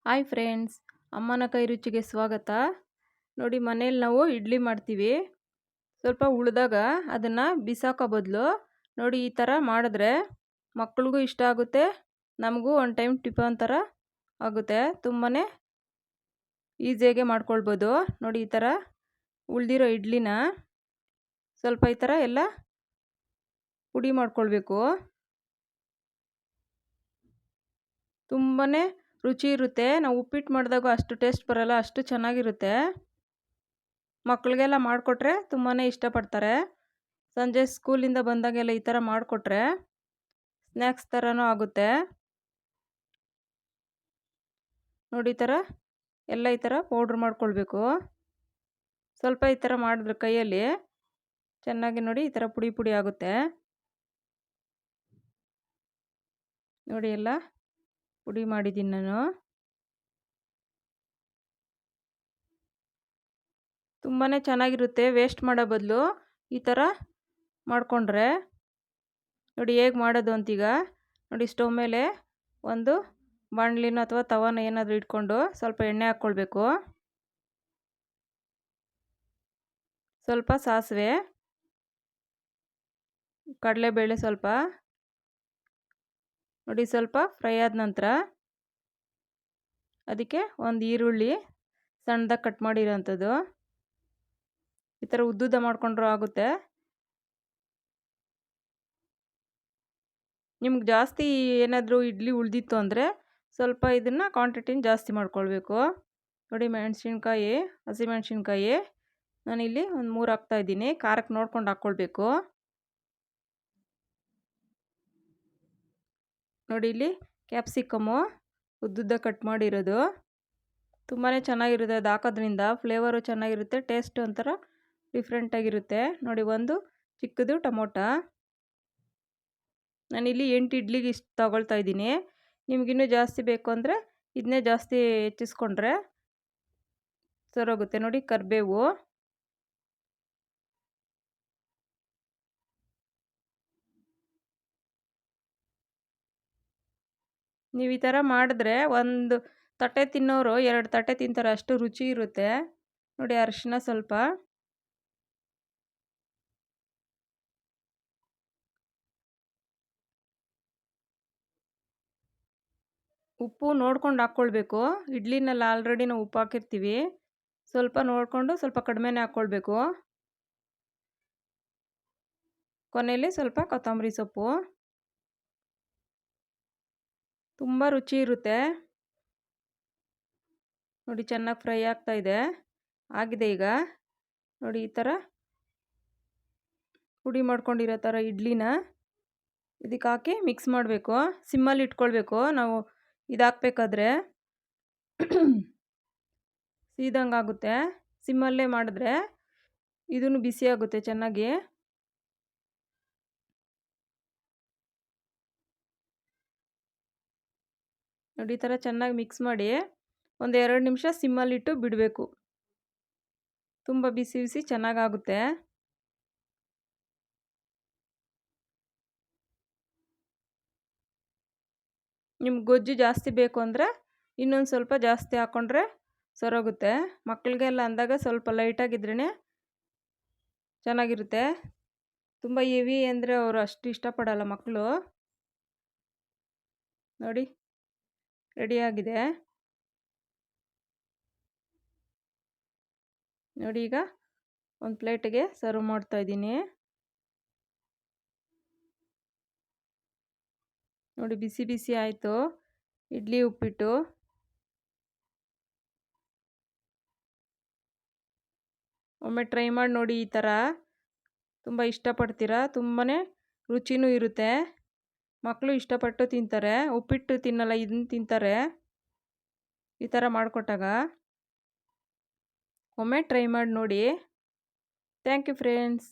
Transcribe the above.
Hi friends, ಅಮ್ಮನ ಕೈ ರುಚಿಗೆ ಸ್ವಾಗತ. ನೋಡಿ, ಮನೇಲಿ ನಾವು ಇಡ್ಲಿ ಮಾಡ್ತೀವಿ. ಸ್ವಲ್ಪ ಉಳಿದಾಗ ಅದನ್ನು ಬಿಸಾಕೋ ಬದಲು ನೋಡಿ ಈ ಥರ ಮಾಡಿದ್ರೆ ಮಕ್ಳಿಗೂ ಇಷ್ಟ ಆಗುತ್ತೆ, ನಮಗೂ ಒನ್ ಟೈಮ್ ಟಿಫನ್ ಥರ ಆಗುತ್ತೆ. ತುಂಬಾ ಈಸಿಯಾಗೆ ಮಾಡ್ಕೊಳ್ಬೋದು. ನೋಡಿ, ಈ ಥರ ಉಳಿದಿರೋ ಇಡ್ಲಿನ ಸ್ವಲ್ಪ ಈ ಥರ ಎಲ್ಲ ಪುಡಿ ಮಾಡ್ಕೊಳ್ಬೇಕು. ತುಂಬಾ ರುಚಿ ಇರುತ್ತೆ. ನಾವು ಉಪ್ಪಿಟ್ಟು ಮಾಡಿದಾಗ ಅಷ್ಟು ಟೇಸ್ಟ್ ಬರೋಲ್ಲ, ಅಷ್ಟು ಚೆನ್ನಾಗಿರುತ್ತೆ. ಮಕ್ಕಳಿಗೆಲ್ಲ ಮಾಡಿಕೊಟ್ರೆ ತುಂಬಾ ಇಷ್ಟಪಡ್ತಾರೆ. ಸಂಜೆ ಸ್ಕೂಲಿಂದ ಬಂದಾಗೆಲ್ಲ ಈ ಥರ ಮಾಡಿಕೊಟ್ರೆ ಸ್ನ್ಯಾಕ್ಸ್ ಥರನೂ ಆಗುತ್ತೆ. ನೋಡಿ, ಈ ಥರ ಎಲ್ಲ ಈ ಥರ ಪೌಡ್ರ್ ಮಾಡ್ಕೊಳ್ಬೇಕು. ಸ್ವಲ್ಪ ಈ ಥರ ಮಾಡಿದ್ರೆ ಕೈಯಲ್ಲಿ ಚೆನ್ನಾಗಿ ನೋಡಿ ಈ ಥರ ಪುಡಿ ಪುಡಿ ಆಗುತ್ತೆ. ನೋಡಿ, ಎಲ್ಲ ಪುಡಿ ಮಾಡಿದ್ದೀನಿ ನಾನು. ತುಂಬಾ ಚೆನ್ನಾಗಿರುತ್ತೆ. ವೇಸ್ಟ್ ಮಾಡೋ ಬದಲು ಈ ಥರ ಮಾಡಿಕೊಂಡ್ರೆ ನೋಡಿ ಹೇಗೆ ಮಾಡೋದು ಅಂತೀಗ. ನೋಡಿ, ಸ್ಟವ್ ಮೇಲೆ ಒಂದು ಬಾಣಲಿನೋ ಅಥವಾ ತವಾನ ಏನಾದರೂ ಇಟ್ಕೊಂಡು ಸ್ವಲ್ಪ ಎಣ್ಣೆ ಹಾಕ್ಕೊಳ್ಬೇಕು. ಸ್ವಲ್ಪ ಸಾಸಿವೆ, ಕಡಲೆಬೇಳೆ ಸ್ವಲ್ಪ ನೋಡಿ ಸ್ವಲ್ಪ ಫ್ರೈ ಆದ ನಂತರ ಅದಕ್ಕೆ ಒಂದು ಈರುಳ್ಳಿ ಸಣ್ಣದಾಗಿ ಕಟ್ ಮಾಡಿರೋಂಥದ್ದು ಈ ಥರ ಉದ್ದುದ್ದ ಮಾಡ್ಕೊಂಡ್ರೂ ಆಗುತ್ತೆ. ನಿಮ್ಗೆ ಜಾಸ್ತಿ ಏನಾದರೂ ಇಡ್ಲಿ ಉಳಿದಿತ್ತು ಅಂದರೆ ಸ್ವಲ್ಪ ಇದನ್ನು ಕ್ವಾಂಟಿಟಿನ ಜಾಸ್ತಿ ಮಾಡ್ಕೊಳ್ಬೇಕು. ನೋಡಿ, ಮೆಣಸಿನ್ಕಾಯಿ, ಹಸಿಮೆಣಸಿನ್ಕಾಯಿ ನಾನಿಲ್ಲಿ ಒಂದು 3 ಹಾಕ್ತಾಯಿದ್ದೀನಿ. ಖಾರಕ್ಕೆ ನೋಡ್ಕೊಂಡು ಹಾಕ್ಕೊಳ್ಬೇಕು. ನೋಡಿ, ಇಲ್ಲಿ ಕ್ಯಾಪ್ಸಿಕಮ್ಮು ಉದ್ದುದ್ದ ಕಟ್ ಮಾಡಿರೋದು ತುಂಬಾ ಚೆನ್ನಾಗಿರುತ್ತೆ. ಅದು ಹಾಕೋದ್ರಿಂದ ಫ್ಲೇವರು ಚೆನ್ನಾಗಿರುತ್ತೆ, ಟೇಸ್ಟ್ ಒಂಥರ ಡಿಫ್ರೆಂಟಾಗಿರುತ್ತೆ. ನೋಡಿ, ಒಂದು ಚಿಕ್ಕದು ಟೊಮೊಟೊ ನಾನಿಲ್ಲಿ 8 ಇಡ್ಲಿಗೆ ಇಷ್ಟು ತೊಗೊಳ್ತಾ ಇದ್ದೀನಿ. ನಿಮಗಿನ್ನೂ ಜಾಸ್ತಿ ಬೇಕು ಅಂದರೆ ಇದನ್ನೇ ಜಾಸ್ತಿ ಹೆಚ್ಚಿಸ್ಕೊಂಡ್ರೆ ಸರೋಗುತ್ತೆ. ನೋಡಿ, ಕರಿಬೇವು, ನೀವು ಈ ಥರ ಮಾಡಿದ್ರೆ ಒಂದು ತಟ್ಟೆ ತಿನ್ನೋರು 2 ತಟ್ಟೆ ತಿಂತಾರೆ, ಅಷ್ಟು ರುಚಿ ಇರುತ್ತೆ. ನೋಡಿ, ಅರಿಶಿನ ಸ್ವಲ್ಪ, ಉಪ್ಪು ನೋಡ್ಕೊಂಡು ಹಾಕ್ಕೊಳ್ಬೇಕು. ಇಡ್ಲಿನಲ್ಲಿ ಆಲ್ರೆಡಿ ನಾವು ಉಪ್ಪು ಹಾಕಿರ್ತೀವಿ, ಸ್ವಲ್ಪ ನೋಡಿಕೊಂಡು ಸ್ವಲ್ಪ ಕಡಿಮೆನೇ ಹಾಕ್ಕೊಳ್ಬೇಕು. ಕೊನೆಯಲ್ಲಿ ಸ್ವಲ್ಪ ಕೊತ್ತಂಬರಿ ಸೊಪ್ಪು. ತುಂಬ ರುಚಿ ಇರುತ್ತೆ. ನೋಡಿ, ಚೆನ್ನಾಗಿ ಫ್ರೈ ಆಗ್ತಾಯಿದೆ, ಆಗಿದೆ ಈಗ. ನೋಡಿ, ಈ ಥರ ಪುಡಿ ಮಾಡ್ಕೊಂಡಿರೋ ಥರ ಇಡ್ಲಿನ ಇದಕ್ಕೆ ಹಾಕಿ ಮಿಕ್ಸ್ ಮಾಡಬೇಕು. ಸಿಮ್ಮಲ್ಲಿ ಇಟ್ಕೊಳ್ಬೇಕು. ನಾವು ಇದಾಕಬೇಕಾದ್ರೆ ಸೀದಂಗೆ ಆಗುತ್ತೆ. ಸಿಮ್ಮಲ್ಲೇ ಮಾಡಿದ್ರೆ ಇದನ್ನು ಬಿಸಿ ಆಗುತ್ತೆ ಚೆನ್ನಾಗಿ. ನೋಡಿ, ಈ ಥರ ಚೆನ್ನಾಗಿ ಮಿಕ್ಸ್ ಮಾಡಿ ಒಂದು 2 ನಿಮಿಷ ಸಿಮ್ಮಲ್ಲಿಟ್ಟು ಬಿಡಬೇಕು. ತುಂಬ ಬಿಸಿ ಬಿಸಿ ಚೆನ್ನಾಗಾಗುತ್ತೆ. ನಿಮ್ಗೆ ಗೊಜ್ಜು ಜಾಸ್ತಿ ಬೇಕು ಅಂದರೆ ಇನ್ನೊಂದು ಸ್ವಲ್ಪ ಜಾಸ್ತಿ ಹಾಕ್ಕೊಂಡ್ರೆ ಸರೋಗುತ್ತೆ. ಮಕ್ಕಳಿಗೆಲ್ಲ ಅಂದಾಗ ಸ್ವಲ್ಪ ಲೈಟಾಗಿದ್ರೇ ಚೆನ್ನಾಗಿರುತ್ತೆ. ತುಂಬ ಹೆವಿ ಅಂದರೆ ಅವರು ಅಷ್ಟು ಇಷ್ಟಪಡಲ್ಲ ಮಕ್ಕಳು. ನೋಡಿ, ರೆಡಿಯಾಗಿದೆ. ನೋಡಿ, ಈಗ ಒಂದು ಪ್ಲೇಟಿಗೆ ಸರ್ವ್ ಮಾಡ್ತಾಯಿದ್ದೀನಿ. ನೋಡಿ, ಬಿಸಿ ಬಿಸಿ ಆಯಿತು ಇಡ್ಲಿ ಉಪ್ಪಿಟ್ಟು. ಒಮ್ಮೆ ಟ್ರೈ ಮಾಡಿ ನೋಡಿ. ಈ ಥರ ತುಂಬ ಇಷ್ಟಪಡ್ತೀರಾ. ತುಂಬಾ ರುಚಿನೂ ಇರುತ್ತೆ. ಮಕ್ಕಳು ಇಷ್ಟಪಟ್ಟು ತಿಂತಾರೆ. ಉಪ್ಪಿಟ್ಟು ತಿನ್ನಲ್ಲ, ಇದನ್ನು ತಿಂತಾರೆ ಈ ಥರ ಮಾಡಿಕೊಟ್ಟಾಗ. ಒಮ್ಮೆ ಟ್ರೈ ಮಾಡಿ ನೋಡಿ. Thank you friends.